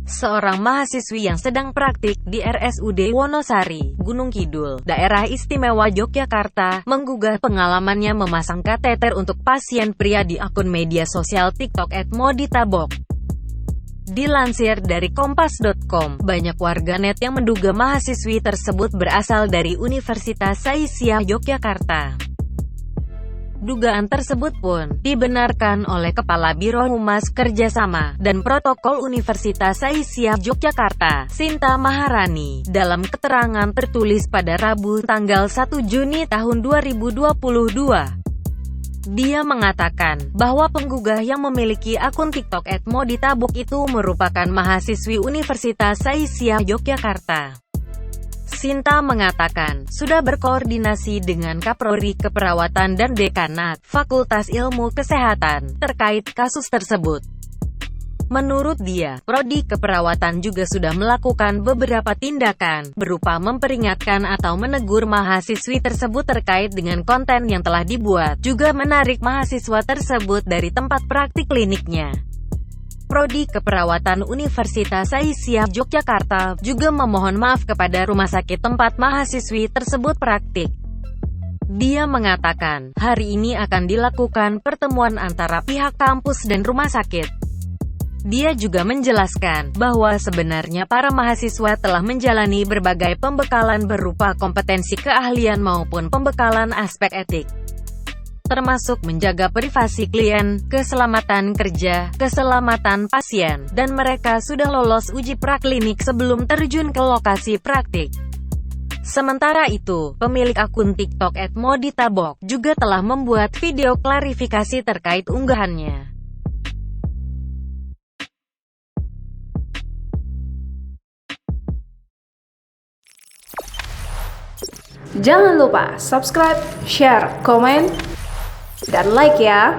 Seorang mahasiswi yang sedang praktik di RSUD Wonosari, Gunung Kidul, Daerah Istimewa Yogyakarta, menggugah pengalamannya memasang kateter untuk pasien pria di akun media sosial TikTok @moditabok. Dilansir dari kompas.com, banyak warganet yang menduga mahasiswi tersebut berasal dari Universitas Saisiah Yogyakarta. Dugaan tersebut pun dibenarkan oleh Kepala Biro Humas Kerjasama dan Protokol Universitas Saisiah Yogyakarta, Sinta Maharani, dalam keterangan tertulis pada Rabu tanggal 1 Juni tahun 2022. Dia mengatakan bahwa penggugah yang memiliki akun TikTok @moditabok itu merupakan mahasiswi Universitas Saisiah Yogyakarta. Sinta mengatakan, sudah berkoordinasi dengan Kaprori Keperawatan dan Dekanat Fakultas Ilmu Kesehatan terkait kasus tersebut. Menurut dia, Prodi Keperawatan juga sudah melakukan beberapa tindakan, berupa memperingatkan atau menegur mahasiswi tersebut terkait dengan konten yang telah dibuat, juga menarik mahasiswa tersebut dari tempat praktik kliniknya. Prodi Keperawatan Universitas Saisiah Yogyakarta juga memohon maaf kepada rumah sakit tempat mahasiswi tersebut praktik. Dia mengatakan, hari ini akan dilakukan pertemuan antara pihak kampus dan rumah sakit. Dia juga menjelaskan bahwa sebenarnya para mahasiswa telah menjalani berbagai pembekalan berupa kompetensi keahlian maupun pembekalan aspek etik, termasuk menjaga privasi klien, keselamatan kerja, keselamatan pasien, dan mereka sudah lolos uji praklinik sebelum terjun ke lokasi praktik. Sementara itu, pemilik akun TikTok @moditabok juga telah membuat video klarifikasi terkait unggahannya. Jangan lupa subscribe, share, komen, dan like ya.